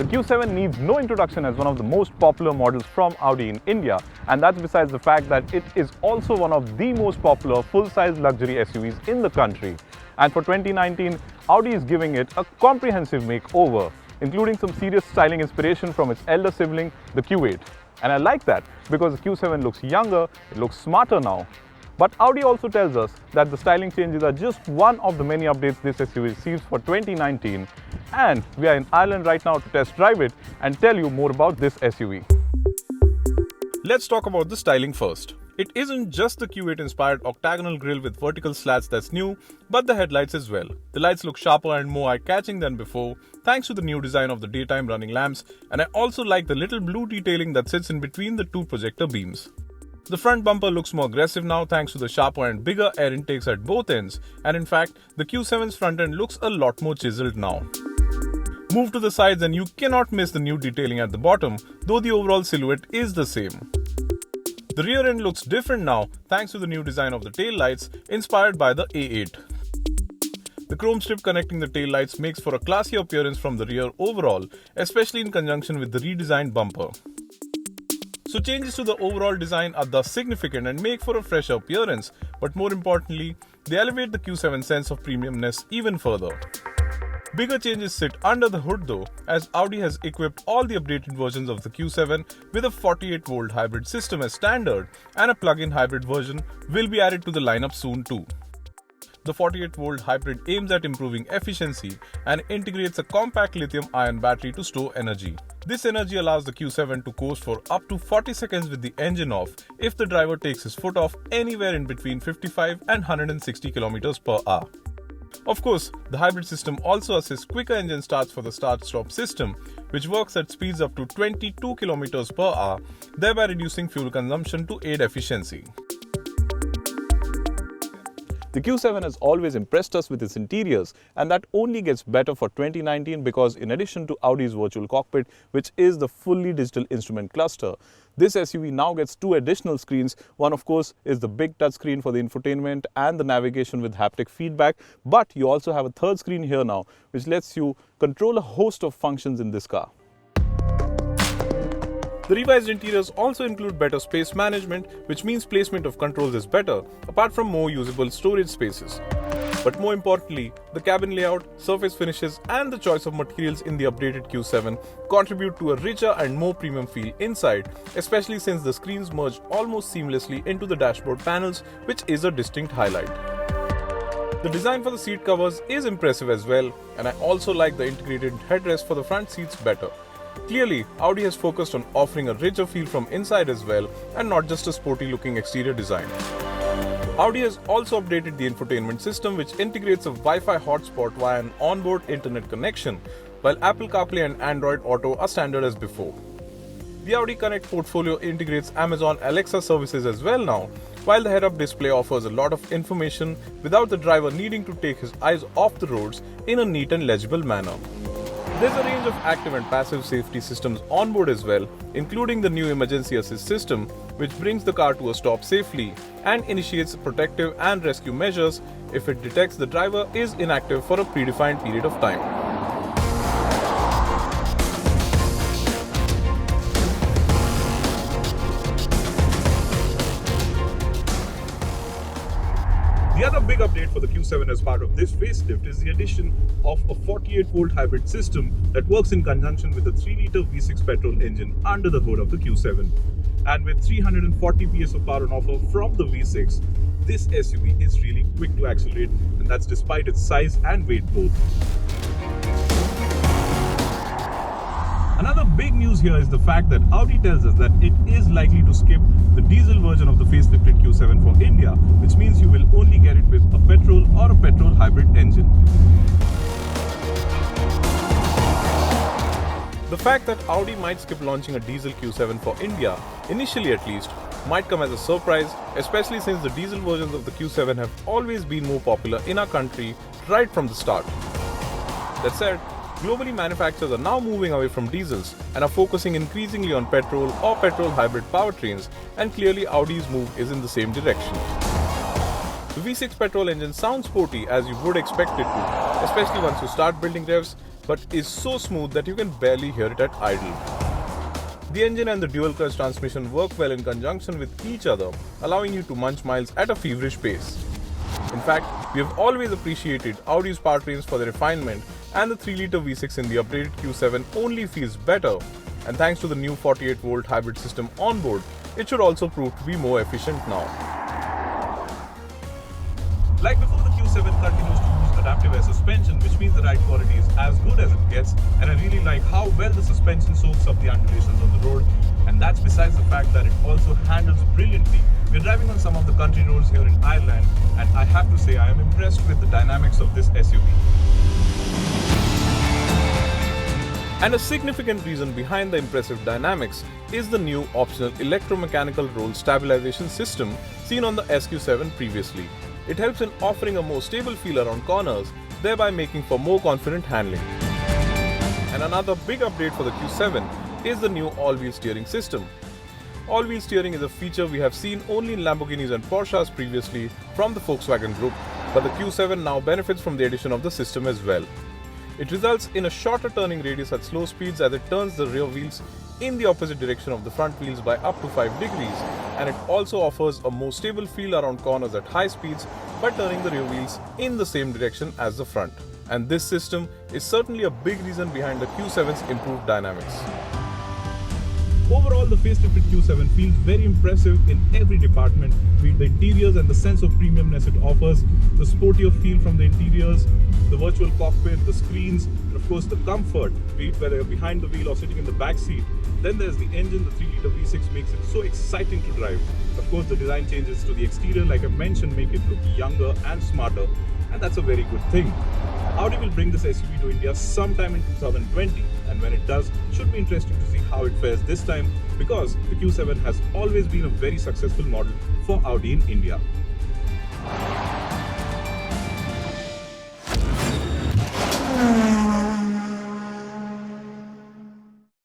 Q7 needs no introduction as one of the most popular models from Audi in India, and that's besides the fact that it is also one of the most popular full-size luxury SUVs in the country. And for 2019, Audi is giving it a comprehensive makeover, including some serious styling inspiration from its elder sibling, the Q8. And I like that because the Q7 looks younger, it looks smarter now. But Audi also tells us that the styling changes are just one of the many updates this SUV receives for 2019. And we are in Ireland right now to test drive it and tell you more about this SUV. Let's talk about the styling first. It isn't just the Q8 inspired octagonal grille with vertical slats that's new, but the headlights as well. The lights look sharper and more eye-catching than before, thanks to the new design of the daytime running lamps, and I also like the little blue detailing that sits in between the two projector beams. The front bumper looks more aggressive now thanks to the sharper and bigger air intakes at both ends, and in fact, the Q7's front end looks a lot more chiseled now. Move to the sides and you cannot miss the new detailing at the bottom, though the overall silhouette is the same. The rear end looks different now thanks to the new design of the tail lights inspired by the A8. The chrome strip connecting the tail lights makes for a classier appearance from the rear overall, especially in conjunction with the redesigned bumper. So changes to the overall design are thus significant and make for a fresher appearance, but more importantly, they elevate the Q7's sense of premiumness even further. Bigger changes sit under the hood though, as Audi has equipped all the updated versions of the Q7 with a 48-volt hybrid system as standard, and a plug-in hybrid version will be added to the lineup soon too. The 48-volt hybrid aims at improving efficiency and integrates a compact lithium-ion battery to store energy. This energy allows the Q7 to coast for up to 40 seconds with the engine off if the driver takes his foot off anywhere in between 55 and 160 km per hour. Of course, the hybrid system also assists quicker engine starts for the start-stop system, which works at speeds up to 22 km per hour, thereby reducing fuel consumption to aid efficiency. The Q7 has always impressed us with its interiors, and that only gets better for 2019 because in addition to Audi's virtual cockpit, which is the fully digital instrument cluster, this SUV now gets two additional screens. One of course is the big touchscreen for the infotainment and the navigation with haptic feedback, but you also have a third screen here now, which lets you control a host of functions in this car. The revised interiors also include better space management, which means placement of controls is better, apart from more usable storage spaces. But more importantly, the cabin layout, surface finishes and the choice of materials in the updated Q7 contribute to a richer and more premium feel inside, especially since the screens merge almost seamlessly into the dashboard panels, which is a distinct highlight. The design for the seat covers is impressive as well, and I also like the integrated headrest for the front seats better. Clearly, Audi has focused on offering a richer feel from inside as well, and not just a sporty looking exterior design. Audi has also updated the infotainment system, which integrates a Wi-Fi hotspot via an onboard internet connection, while Apple CarPlay and Android Auto are standard as before. The Audi Connect portfolio integrates Amazon Alexa services as well now, while the head-up display offers a lot of information without the driver needing to take his eyes off the roads in a neat and legible manner. There's a range of active and passive safety systems on board as well, including the new emergency assist system, which brings the car to a stop safely and initiates protective and rescue measures if it detects the driver is inactive for a predefined period of time. The other big update for the Q7 as part of this facelift is the addition of a 48-volt hybrid system that works in conjunction with a 3-litre V6 petrol engine under the hood of the Q7. And with 340 PS of power on offer from the V6, this SUV is really quick to accelerate, and that's despite its size and weight both. Another big news here is the fact that Audi tells us that it is likely to skip the diesel version of the facelifted Q7 for India, which means you will only get it with a petrol or a petrol hybrid engine. The fact that Audi might skip launching a diesel Q7 for India, initially at least, might come as a surprise, especially since the diesel versions of the Q7 have always been more popular in our country right from the start. That said, globally manufacturers are now moving away from diesels and are focusing increasingly on petrol or petrol hybrid powertrains, and clearly Audi's move is in the same direction. The V6 petrol engine sounds sporty as you would expect it to, especially once you start building revs, but is so smooth that you can barely hear it at idle. The engine and the dual clutch transmission work well in conjunction with each other, allowing you to munch miles at a feverish pace. In fact, we have always appreciated Audi's powertrains for their refinement, and the 3-litre V6 in the updated Q7 only feels better, and thanks to the new 48-volt hybrid system on board, it should also prove to be more efficient now. Like before, the Q7 continues to use adaptive air suspension, which means the ride quality is as good as it gets, and I really like how well the suspension soaks up the undulations on the road, and that's besides the fact that it also handles brilliantly. We're driving on some of the country roads here in Ireland, and I have to say I am impressed with the dynamics of this SUV. And a significant reason behind the impressive dynamics is the new optional electromechanical roll stabilization system seen on the SQ7 previously. It helps in offering a more stable feel around corners, thereby making for more confident handling. And another big update for the Q7 is the new all-wheel steering system. All-wheel steering is a feature we have seen only in Lamborghinis and Porsches previously from the Volkswagen Group, but the Q7 now benefits from the addition of the system as well. It results in a shorter turning radius at slow speeds as it turns the rear wheels in the opposite direction of the front wheels by up to 5 degrees, and it also offers a more stable feel around corners at high speeds by turning the rear wheels in the same direction as the front. And this system is certainly a big reason behind the Q7's improved dynamics. Overall, the facelifted Q7 feels very impressive in every department, be it the interiors and the sense of premiumness it offers, the sportier feel from the interiors, the virtual cockpit, the screens, and of course the comfort, be it whether you're behind the wheel or sitting in the back seat. Then there's the engine. The 3-litre V6 makes it so exciting to drive. Of course, the design changes to the exterior, like I mentioned, make it look younger and smarter, and that's a very good thing. Audi will bring this SUV to India sometime in 2020, and when it does, it should be interesting to see how it fares this time, because the Q7 has always been a very successful model for Audi in India.